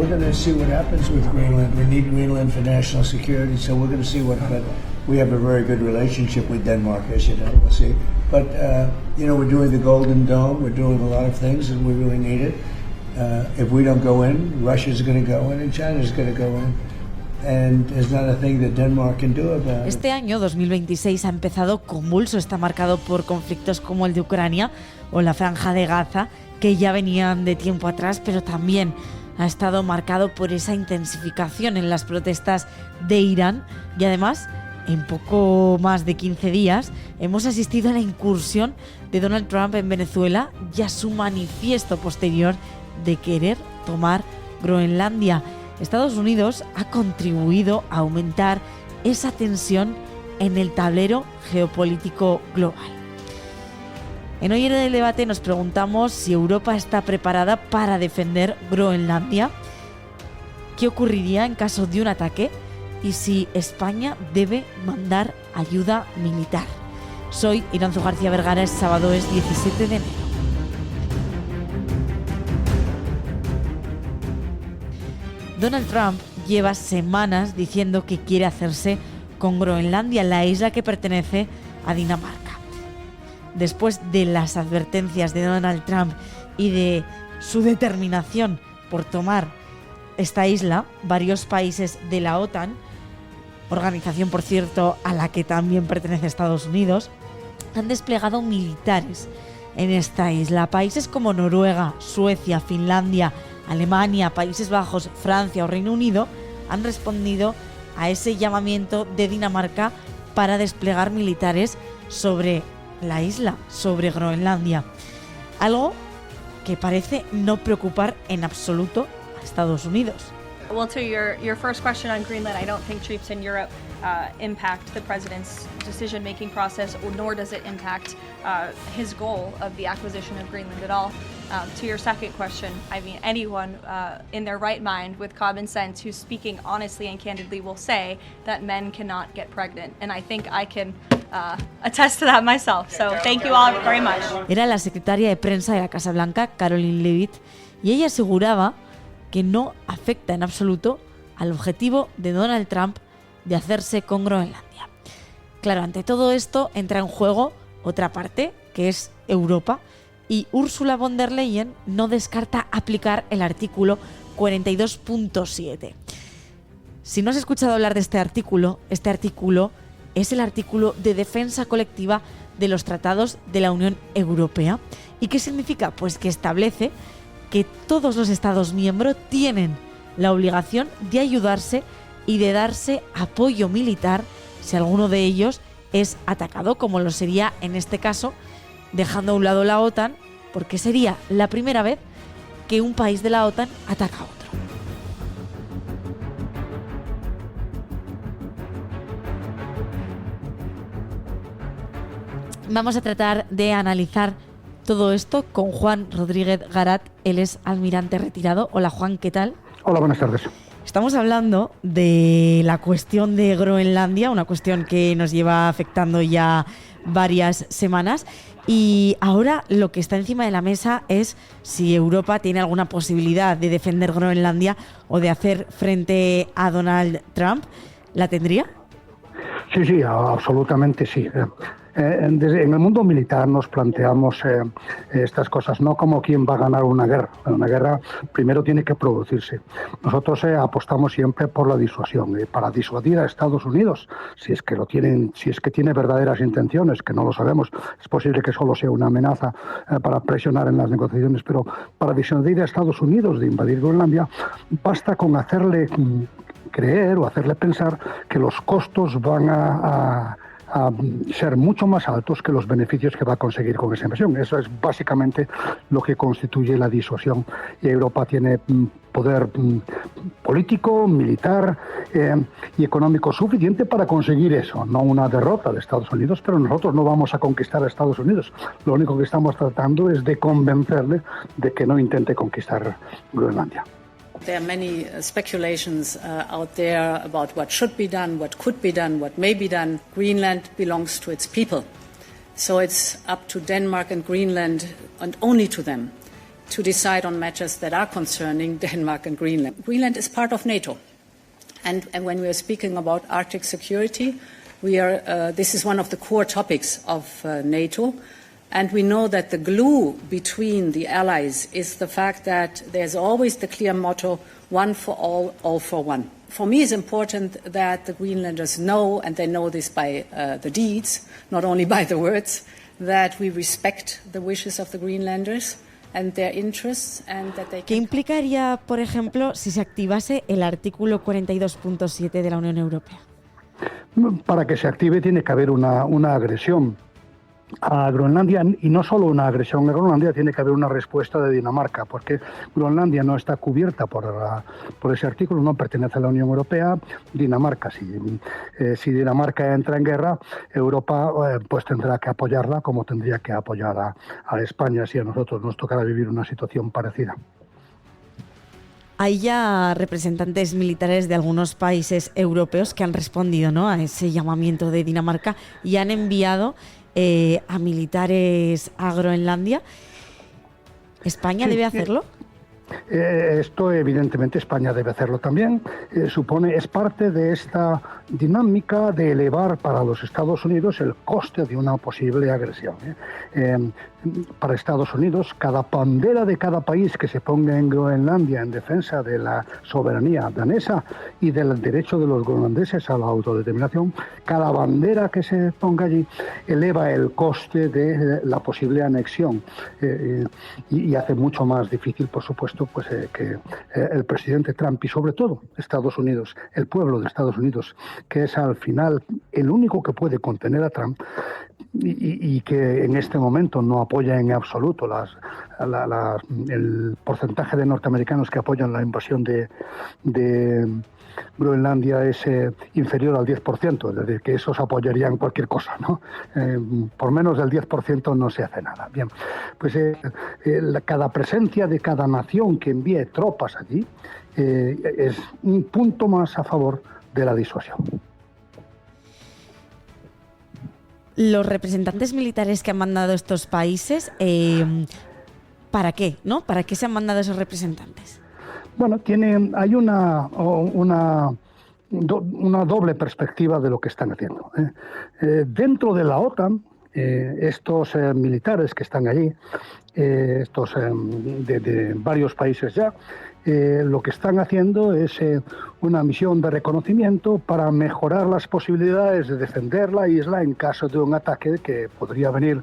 going to see what happens with Greenland. We need Greenland for national security, so we're going to see what. But we have a very good relationship with Denmark, as you know. We'll see. But we're doing the Golden Dome. We're doing a lot of things, and we really need it. If we don't go in, Russia's going to go in, and China's going to go in. And there's not a thing that Denmark can do about it. Este año 2026 ha empezado convulso, está marcado por conflictos como el de Ucrania o la Franja de Gaza, que ya venían de tiempo atrás, pero también ha estado marcado por esa intensificación en las protestas de Irán y además, en poco más de 15 días, hemos asistido a la incursión de Donald Trump en Venezuela y a su manifiesto posterior de querer tomar Groenlandia. Estados Unidos ha contribuido a aumentar esa tensión en el tablero geopolítico global. En Hoy en el Debate nos preguntamos si Europa está preparada para defender Groenlandia, qué ocurriría en caso de un ataque y si España debe mandar ayuda militar. Soy Iranzu García Vergara, es sábado, es 17 de enero. Donald Trump lleva semanas diciendo que quiere hacerse con Groenlandia, la isla que pertenece a Dinamarca. Después de las advertencias de Donald Trump y de su determinación por tomar esta isla, varios países de la OTAN, organización por cierto a la que también pertenece Estados Unidos, han desplegado militares en esta isla. Países como Noruega, Suecia, Finlandia, Alemania, Países Bajos, Francia o Reino Unido han respondido a ese llamamiento de Dinamarca para desplegar militares sobre la isla, sobre Groenlandia. Algo que parece no preocupar en absoluto a Estados Unidos. Well, to your first question on Greenland, I don't think troops in Europe impact the president's decision-making process, nor does it impact his goal of the acquisition of Greenland at all. To your second question, I mean, anyone in their right mind with common sense who's speaking honestly and candidly will say that men cannot get pregnant. And I think I can attest to that myself. So thank you all very much. Era la secretaria de prensa de la Casa Blanca, Caroline Leavitt, y ella aseguraba que no afecta en absoluto al objetivo de Donald Trump de hacerse con Groenlandia. Claro, ante todo esto entra en juego otra parte, que es Europa, y Ursula von der Leyen no descarta aplicar el artículo 42.7. Si no has escuchado hablar de este artículo es el artículo de defensa colectiva de los tratados de la Unión Europea. ¿Y qué significa? Pues que establece que todos los Estados miembros tienen la obligación de ayudarse y de darse apoyo militar si alguno de ellos es atacado, como lo sería en este caso, dejando a un lado la OTAN, porque sería la primera vez que un país de la OTAN ataca a otro. Vamos a tratar de analizar todo esto con Juan Rodríguez Garat, él es almirante retirado. Hola Juan, ¿qué tal? Hola, buenas tardes. Estamos hablando de la cuestión de Groenlandia, una cuestión que nos lleva afectando ya varias semanas, y ahora lo que está encima de la mesa es si Europa tiene alguna posibilidad de defender Groenlandia o de hacer frente a Donald Trump. ¿La tendría? Sí, absolutamente sí. En el mundo militar nos planteamos estas cosas no como quién va a ganar una guerra. Una guerra primero tiene que producirse. Nosotros apostamos siempre por la disuasión, para disuadir a Estados Unidos, si es que tiene verdaderas intenciones, que no lo sabemos. Es posible que solo sea una amenaza para presionar en las negociaciones, pero para disuadir a Estados Unidos de invadir Groenlandia, basta con hacerle creer o hacerle pensar que los costos van a ser mucho más altos que los beneficios que va a conseguir con esa invasión. Eso es básicamente lo que constituye la disuasión. Y Europa tiene poder político, militar y económico suficiente para conseguir eso. No una derrota de Estados Unidos, pero nosotros no vamos a conquistar a Estados Unidos. Lo único que estamos tratando es de convencerle de que no intente conquistar Groenlandia. There are many speculations out there about what should be done, what could be done, what may be done. Greenland belongs to its people. So it's up to Denmark and Greenland, and only to them, to decide on matters that are concerning Denmark and Greenland. Greenland is part of NATO. And when we are speaking about Arctic security, this is one of the core topics of NATO. And we know that the glue between the allies is the fact that there's always the clear motto, one for all for one. For me, it's important that the Greenlanders know, and they know this by the deeds, not only by the words, that we respect the wishes of the Greenlanders and their interests, and that they ¿Qué implicaría, por ejemplo, si se activase el artículo 42.7 de la Unión Europea? Para que se active tiene que haber una agresión a Groenlandia, y no solo una agresión a Groenlandia, tiene que haber una respuesta de Dinamarca, porque Groenlandia no está cubierta por ese artículo, no pertenece a la Unión Europea. Dinamarca, si Dinamarca entra en guerra, Europa pues tendrá que apoyarla, como tendría que apoyar a España si a nosotros nos tocara vivir una situación parecida. Hay ya representantes militares de algunos países europeos que han respondido, ¿no?, a ese llamamiento de Dinamarca y han enviado a militares a Groenlandia. ¿España debe hacerlo? Esto evidentemente España debe hacerlo también. Es parte de esta dinámica de elevar para los Estados Unidos el coste de una posible agresión. Para Estados Unidos, cada bandera de cada país que se ponga en Groenlandia en defensa de la soberanía danesa y del derecho de los groenlandeses a la autodeterminación, cada bandera que se ponga allí eleva el coste de la posible anexión y hace mucho más difícil, por supuesto, pues que el presidente Trump y sobre todo Estados Unidos, el pueblo de Estados Unidos, que es al final el único que puede contener a Trump y que en este momento no apoya en absoluto el porcentaje de norteamericanos que apoyan la invasión de Groenlandia es inferior al 10%, es decir, que esos apoyarían cualquier cosa, ¿no? Por menos del 10% no se hace nada. Bien, pues cada presencia de cada nación que envíe tropas allí es un punto más a favor de la disuasión. Los representantes militares que han mandado estos países, ¿para qué? ¿No? ¿Para qué se han mandado esos representantes? Bueno, hay una doble perspectiva de lo que están haciendo. Dentro de la OTAN, estos militares que están allí, estos de varios países ya, lo que están haciendo es una misión de reconocimiento para mejorar las posibilidades de defender la isla en caso de un ataque que podría venir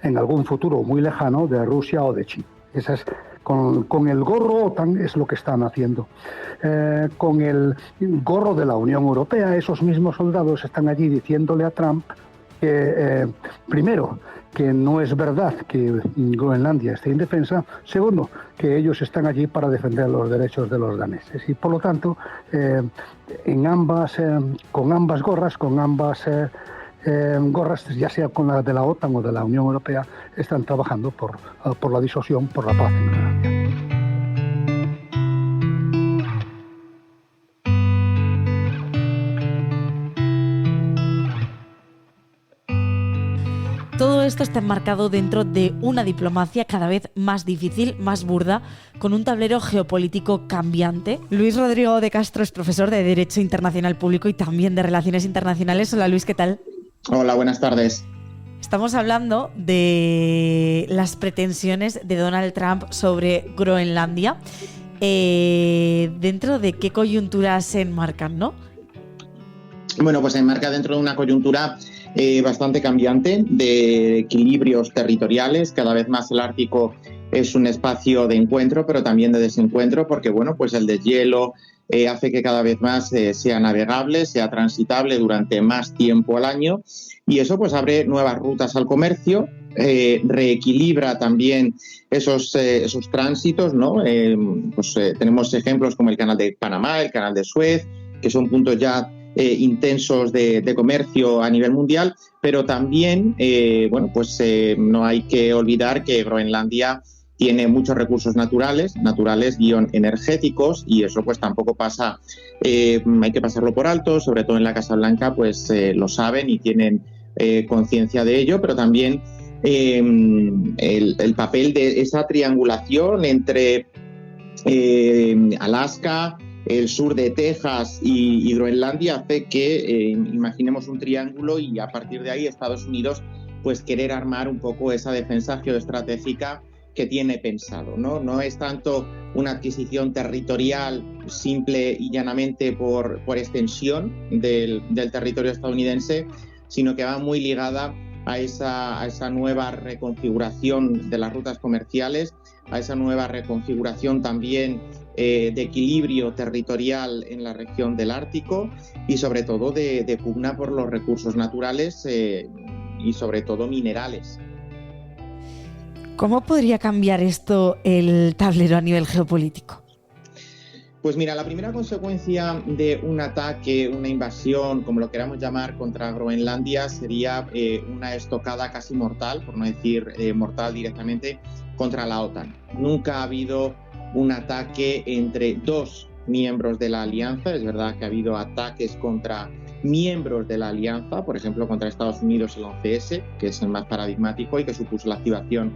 en algún futuro muy lejano de Rusia o de China. Esa es, con el gorro OTAN es lo que están haciendo. Con el gorro de la Unión Europea, esos mismos soldados están allí diciéndole a Trump que, primero, que no es verdad que Groenlandia esté indefensa. Segundo, que ellos están allí para defender los derechos de los daneses. Y por lo tanto, con ambas gorras, ya sea con la de la OTAN o de la Unión Europea, están trabajando por la disuasión, por la paz en Groenlandia. Todo esto está enmarcado dentro de una diplomacia cada vez más difícil, más burda, con un tablero geopolítico cambiante. Luis Rodrigo de Castro es profesor de Derecho Internacional Público y también de Relaciones Internacionales. Hola Luis, ¿qué tal? Hola, buenas tardes. Estamos hablando de las pretensiones de Donald Trump sobre Groenlandia. ¿Dentro de qué coyuntura se enmarcan, no? Bueno, pues se enmarca dentro de una coyuntura bastante cambiante de equilibrios territoriales. Cada vez más el Ártico es un espacio de encuentro, pero también de desencuentro, porque bueno, pues el deshielo hace que cada vez más sea navegable, sea transitable durante más tiempo al año, y eso pues abre nuevas rutas al comercio, reequilibra también esos tránsitos, ¿no? Tenemos ejemplos como el canal de Panamá, el canal de Suez, que son puntos ya intensos de comercio a nivel mundial, pero también no hay que olvidar que Groenlandia tiene muchos recursos naturales-energéticos, y eso pues tampoco pasa, hay que pasarlo por alto, sobre todo en la Casa Blanca pues lo saben y tienen conciencia de ello, pero también el papel de esa triangulación entre Alaska, el sur de Texas y Groenlandia hace que imaginemos un triángulo y a partir de ahí Estados Unidos pues querer armar un poco esa defensa geoestratégica que tiene pensado, ¿no? No es tanto una adquisición territorial simple y llanamente por extensión del territorio estadounidense, sino que va muy ligada a esa nueva reconfiguración de las rutas comerciales, a esa nueva reconfiguración también de equilibrio territorial en la región del Ártico y sobre todo de pugna por los recursos naturales y sobre todo minerales. ¿Cómo podría cambiar esto el tablero a nivel geopolítico? Pues mira, la primera consecuencia de un ataque, una invasión, como lo queramos llamar, contra Groenlandia sería una estocada casi mortal, por no decir mortal directamente, contra la OTAN. Nunca ha habido un ataque entre dos miembros de la alianza. Es verdad que ha habido ataques contra miembros de la alianza, por ejemplo, contra Estados Unidos el 11S, que es el más paradigmático y que supuso la activación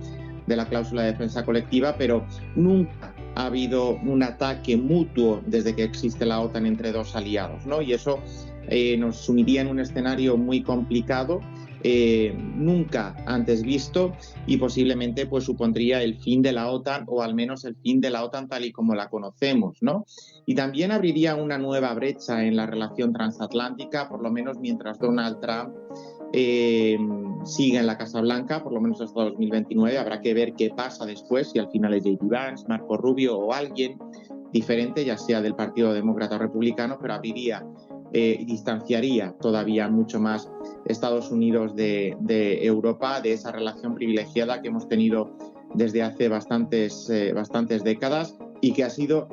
de la cláusula de defensa colectiva, pero nunca ha habido un ataque mutuo desde que existe la OTAN entre dos aliados, ¿no? Y eso nos sumiría en un escenario muy complicado, nunca antes visto, y posiblemente pues supondría el fin de la OTAN, o al menos el fin de la OTAN tal y como la conocemos, ¿no? Y también abriría una nueva brecha en la relación transatlántica, por lo menos mientras Donald Trump sigue en la Casa Blanca, por lo menos hasta 2029. Habrá que ver qué pasa después, si al final es J.D. Vance, Marco Rubio o alguien diferente, ya sea del Partido Demócrata o Republicano, pero abriría y distanciaría todavía mucho más Estados Unidos de Europa, de esa relación privilegiada que hemos tenido desde hace bastantes décadas y que ha sido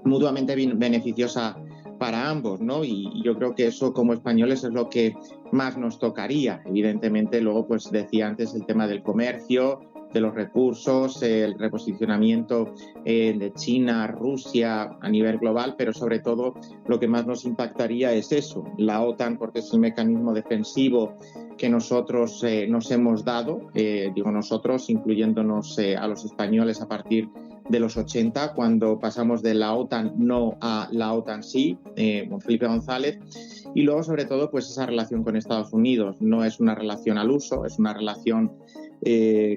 mutuamente beneficiosa para ambos, ¿no? Y yo creo que eso como españoles es lo que más nos tocaría. Evidentemente, luego, pues decía antes, el tema del comercio, de los recursos, el reposicionamiento de China, Rusia a nivel global, pero sobre todo lo que más nos impactaría es eso, la OTAN, porque es el mecanismo defensivo que nosotros nos hemos dado, digo nosotros, incluyéndonos a los españoles a partir de los 80, cuando pasamos de la OTAN no a la OTAN sí, con Felipe González, y luego sobre todo pues esa relación con Estados Unidos. No es una relación al uso, es una relación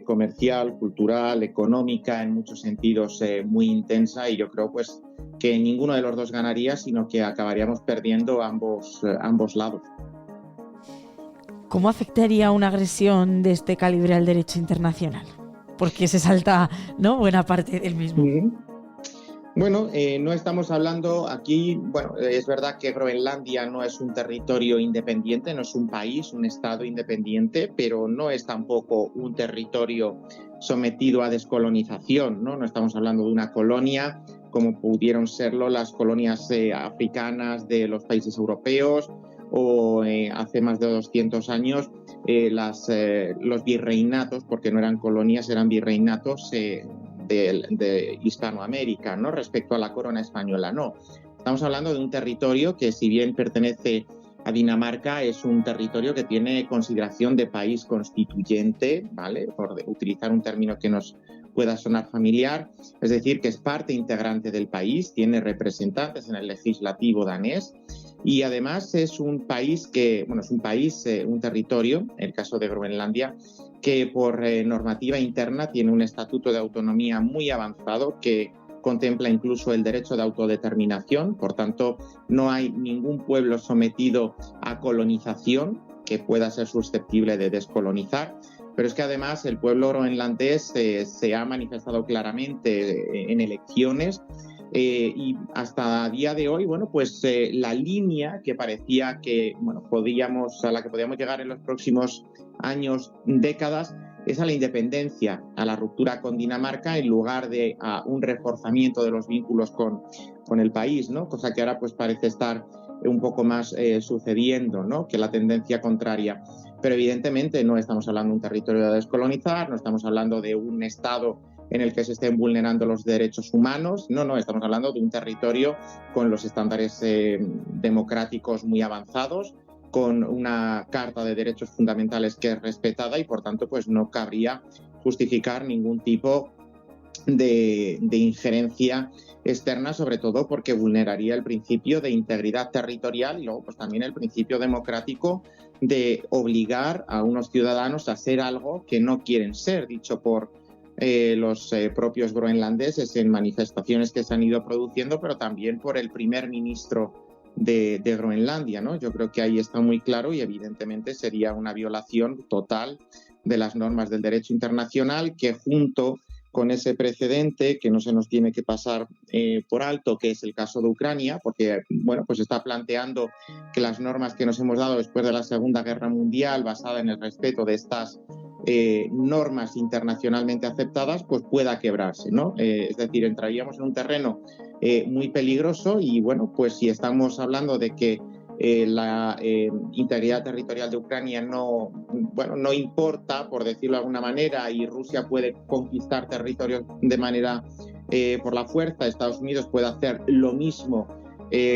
comercial, cultural, económica, en muchos sentidos muy intensa, y yo creo pues que ninguno de los dos ganaría, sino que acabaríamos perdiendo ambos lados. ¿Cómo afectaría una agresión de este calibre al derecho internacional? Porque se salta, ¿no?, buena parte del mismo. Bueno, no estamos hablando aquí, bueno, es verdad que Groenlandia no es un territorio independiente, no es un país, un estado independiente, pero no es tampoco un territorio sometido a descolonización, ¿no? No estamos hablando de una colonia como pudieron serlo las colonias africanas de los países europeos, o hace más de 200 años los virreinatos, porque no eran colonias, eran virreinatos de Hispanoamérica, ¿no? Respecto a la corona española, no. Estamos hablando de un territorio que, si bien pertenece a Dinamarca, es un territorio que tiene consideración de país constituyente, ¿vale? Por utilizar un término que nos pueda sonar familiar, es decir, que es parte integrante del país, tiene representantes en el legislativo danés, y además es un país que, bueno, es un territorio, en el caso de Groenlandia, que por normativa interna tiene un estatuto de autonomía muy avanzado que contempla incluso el derecho de autodeterminación. Por tanto, no hay ningún pueblo sometido a colonización que pueda ser susceptible de descolonizar. Pero es que además el pueblo groenlandés se ha manifestado claramente en elecciones, y hasta a día de hoy, bueno, pues la línea que parecía que, bueno, a la que podíamos llegar en los próximos años, décadas, es a la independencia, a la ruptura con Dinamarca, en lugar de a un reforzamiento de los vínculos con el país, ¿no? Cosa que ahora pues parece estar un poco más sucediendo, ¿no?, que la tendencia contraria. Pero evidentemente no estamos hablando de un territorio a descolonizar, no estamos hablando de un estado en el que se estén vulnerando los derechos humanos, no, estamos hablando de un territorio con los estándares democráticos muy avanzados, con una Carta de Derechos Fundamentales que es respetada y, por tanto, pues no cabría justificar ningún tipo de injerencia externa, sobre todo porque vulneraría el principio de integridad territorial y luego pues también el principio democrático de obligar a unos ciudadanos a ser algo que no quieren ser, dicho por los propios groenlandeses en manifestaciones que se han ido produciendo, pero también por el primer ministro de Groenlandia, ¿no? Yo creo que ahí está muy claro y evidentemente sería una violación total de las normas del derecho internacional que, junto con ese precedente que no se nos tiene que pasar por alto, que es el caso de Ucrania, porque bueno, pues está planteando que las normas que nos hemos dado después de la Segunda Guerra Mundial, basada en el respeto de estas normas internacionalmente aceptadas, pues pueda quebrarse, ¿no? Es decir, entraríamos en un terreno muy peligroso y bueno, pues si estamos hablando de que la integridad territorial de Ucrania no importa, por decirlo de alguna manera, y Rusia puede conquistar territorios de manera por la fuerza, Estados Unidos puede hacer lo mismo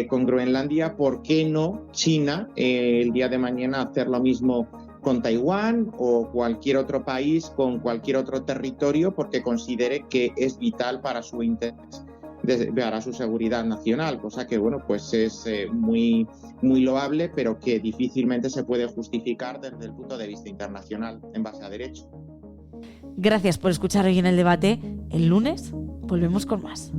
con Groenlandia, ¿por qué no China el día de mañana hacer lo mismo con Taiwán o cualquier otro país con cualquier otro territorio porque considere que es vital para su interés, para su seguridad nacional, cosa que bueno, pues es muy loable, pero que difícilmente se puede justificar desde el punto de vista internacional en base a derecho. Gracias por escuchar hoy en el debate. El lunes volvemos con más.